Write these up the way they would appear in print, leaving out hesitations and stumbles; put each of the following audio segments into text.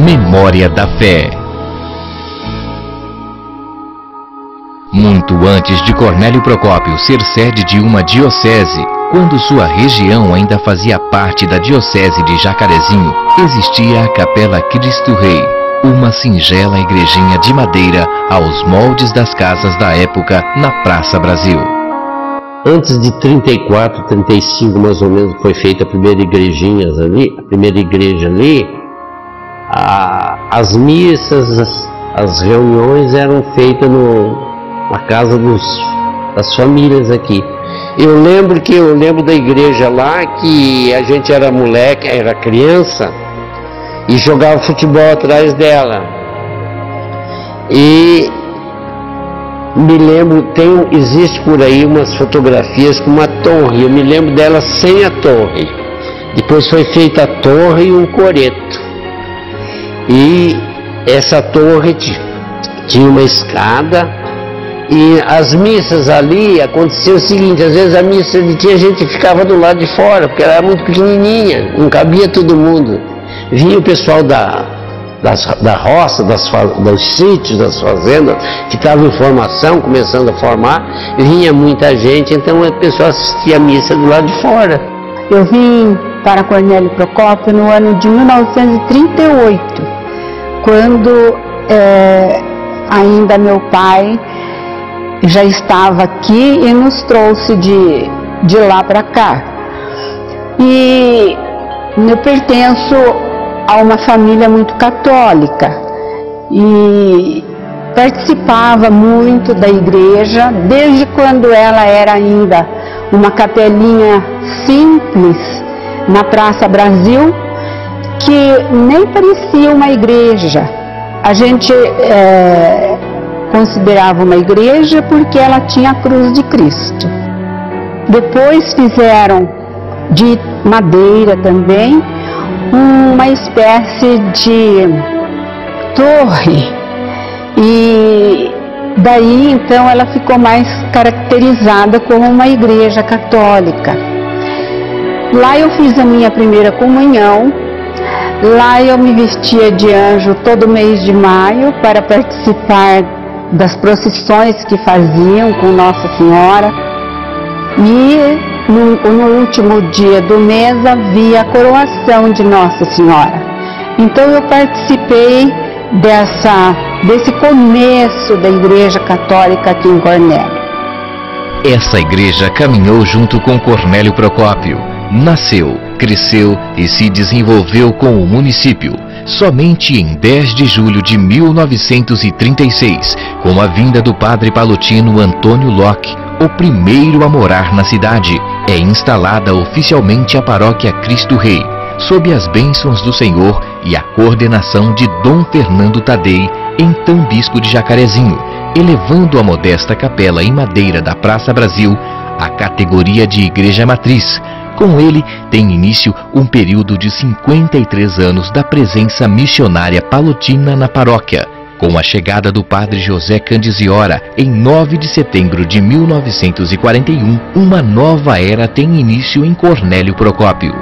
Memória da Fé. Muito antes de Cornélio Procópio ser sede de uma diocese, quando sua região ainda fazia parte da diocese de Jacarezinho, existia a Capela Cristo Rei, uma singela igrejinha de madeira aos moldes das casas da época na Praça Brasil. Antes de 34, 35 mais ou menos, foi feita a primeira igreja ali, as missas, as reuniões eram feitas na casa das famílias aqui. Eu lembro da igreja lá que a gente era moleque, era criança e jogava futebol atrás dela. E me lembro, existe por aí umas fotografias com uma torre, eu me lembro dela sem a torre. Depois foi feita a torre e um coreto. E essa torre tinha uma escada, e as missas ali acontecia o seguinte: às vezes a missa tinha gente que ficava do lado de fora, porque ela era muito pequenininha, não cabia todo mundo. Vinha o pessoal da roça, dos sítios, das fazendas, que estava em formação, começando a formar, vinha muita gente, então o pessoal assistia a missa do lado de fora. Eu vim para Cornélio Procópio no ano de 1938, quando ainda meu pai já estava aqui e nos trouxe de lá para cá. E eu pertenço a uma família muito católica e participava muito da igreja, desde quando ela era ainda uma capelinha simples na Praça Brasil, que nem parecia uma igreja. A gente considerava uma igreja porque ela tinha a cruz de Cristo. Depois fizeram de madeira também uma espécie de torre, e daí então ela ficou mais caracterizada como uma igreja católica. Lá eu fiz a minha primeira comunhão, lá eu me vestia de anjo todo mês de maio para participar das procissões que faziam com Nossa Senhora, e no último dia do mês havia a coroação de Nossa Senhora. Então eu participei desse começo da Igreja Católica aqui em Cornélio. Essa igreja caminhou junto com Cornélio Procópio, nasceu, cresceu e se desenvolveu com o município. Somente em 10 de julho de 1936, com a vinda do padre palotino Antônio Locke, o primeiro a morar na cidade, é instalada oficialmente a paróquia Cristo Rei, sob as bênçãos do Senhor e a coordenação de Dom Fernando Tadei, então bispo de Jacarezinho, elevando a modesta capela em madeira da Praça Brasil à categoria de igreja matriz. Com ele tem início um período de 53 anos da presença missionária palotina na paróquia. Com a chegada do padre José Candiziora, em 9 de setembro de 1941, uma nova era tem início em Cornélio Procópio.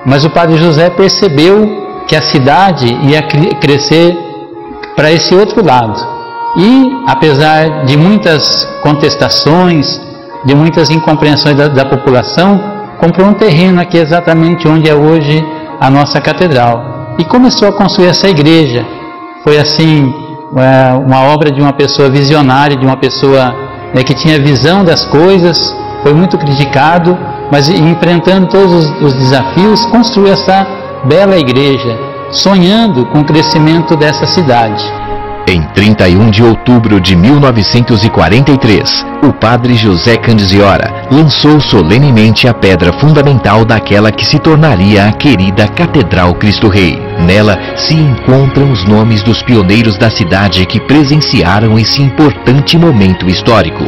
Mas o padre José percebeu que a cidade ia crescer para esse outro lado. E, apesar de muitas contestações, de muitas incompreensões da população, comprou um terreno aqui exatamente onde é hoje a nossa catedral. E começou a construir essa igreja. Foi assim, uma obra de uma pessoa visionária, de uma pessoa que tinha visão das coisas. Foi muito criticado, mas enfrentando todos os desafios, construiu essa bela igreja, sonhando com o crescimento dessa cidade. Em 31 de outubro de 1943, o padre José Candiziora lançou solenemente a pedra fundamental daquela que se tornaria a querida Catedral Cristo Rei. Nela se encontram os nomes dos pioneiros da cidade que presenciaram esse importante momento histórico.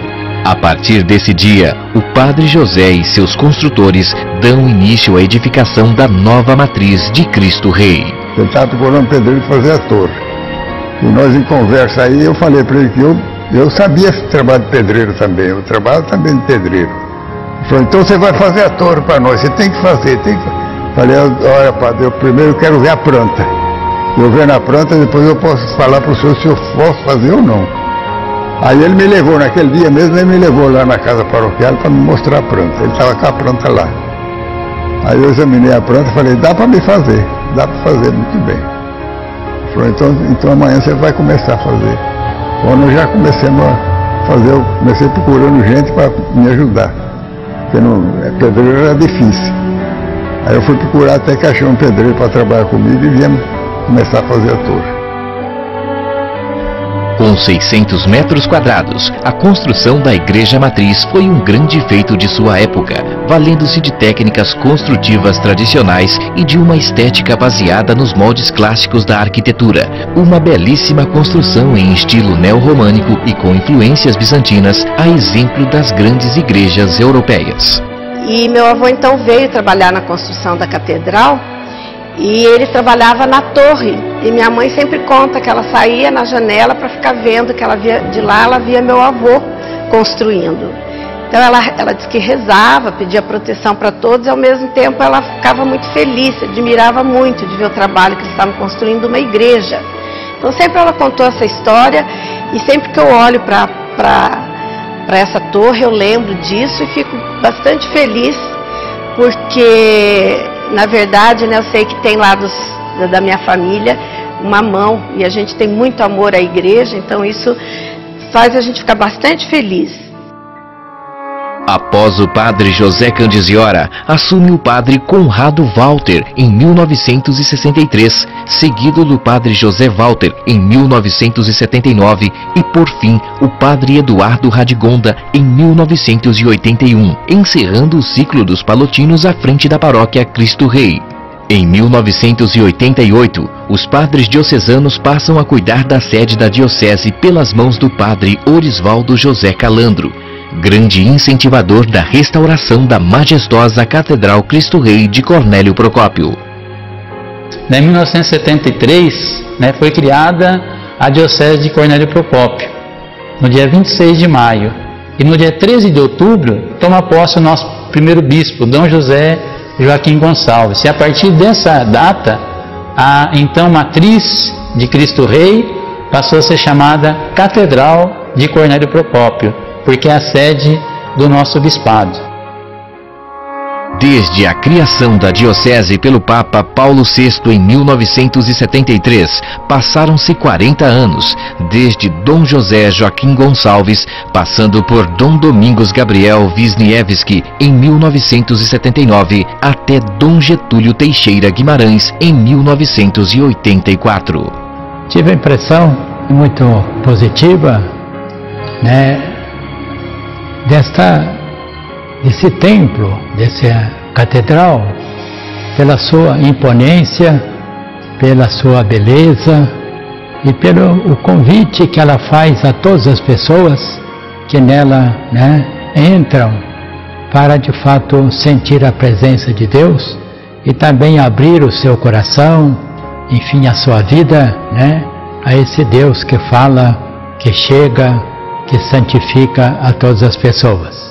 A partir desse dia, o padre José e seus construtores dão início à edificação da nova matriz de Cristo Rei. Ele estava procurando pedreiro para fazer a torre. E nós em conversa aí, eu falei para ele que eu sabia trabalho de pedreiro também, eu trabalho também de pedreiro. Ele falou, então você vai fazer a torre para nós, você tem que fazer, Falei, olha padre, eu primeiro quero ver a planta. Eu vendo a planta, depois eu posso falar para o senhor se eu posso fazer ou não. Aí ele me levou, naquele dia mesmo, ele me levou lá na casa paroquial para me mostrar a planta. Ele estava com a planta lá. Aí eu examinei a planta e falei, dá para me fazer, dá para fazer muito bem. Ele falou, então amanhã você vai começar a fazer. Quando eu já comecei a fazer, eu comecei procurando gente para me ajudar. Porque pedreiro era difícil. Aí eu fui procurar até que achei um pedreiro para trabalhar comigo e viemos começar a fazer a torre. Com 600 metros quadrados, a construção da Igreja Matriz foi um grande feito de sua época, valendo-se de técnicas construtivas tradicionais e de uma estética baseada nos moldes clássicos da arquitetura. Uma belíssima construção em estilo neo-românico e com influências bizantinas, a exemplo das grandes igrejas europeias. E meu avô então veio trabalhar na construção da catedral. E ele trabalhava na torre, e minha mãe sempre conta que ela saía na janela para ficar vendo, que ela via, de lá ela via meu avô construindo. Então ela disse que rezava, pedia proteção para todos, e ao mesmo tempo ela ficava muito feliz, admirava muito de ver o trabalho que eles estavam construindo uma igreja. Então sempre ela contou essa história, e sempre que eu olho para essa torre eu lembro disso e fico bastante feliz, porque na verdade, né, eu sei que tem lá da minha família uma mão e a gente tem muito amor à igreja, então isso faz a gente ficar bastante feliz. Após o padre José Candiziora, assume o padre Conrado Walter em 1963, seguido do padre José Walter em 1979 e, por fim, o padre Eduardo Radigonda em 1981, encerrando o ciclo dos palotinos à frente da paróquia Cristo Rei. Em 1988, os padres diocesanos passam a cuidar da sede da diocese pelas mãos do padre Orisvaldo José Calandro, grande incentivador da restauração da majestosa Catedral Cristo Rei de Cornélio Procópio. Em 1973, foi criada a Diocese de Cornélio Procópio, no dia 26 de maio. E no dia 13 de outubro, toma posse o nosso primeiro bispo, Dom José Joaquim Gonçalves. E a partir dessa data, a então matriz de Cristo Rei passou a ser chamada Catedral de Cornélio Procópio, porque é a sede do nosso bispado. Desde a criação da diocese pelo Papa Paulo VI em 1973, passaram-se 40 anos, desde Dom José Joaquim Gonçalves, passando por Dom Domingos Gabriel Wisniewski em 1979, até Dom Getúlio Teixeira Guimarães em 1984. Tive a impressão muito positiva, desse templo, dessa catedral, pela sua imponência, pela sua beleza e pelo o convite que ela faz a todas as pessoas que nela entram para de fato sentir a presença de Deus e também abrir o seu coração, enfim, a sua vida, a esse Deus que fala, que chega, que santifica a todas as pessoas.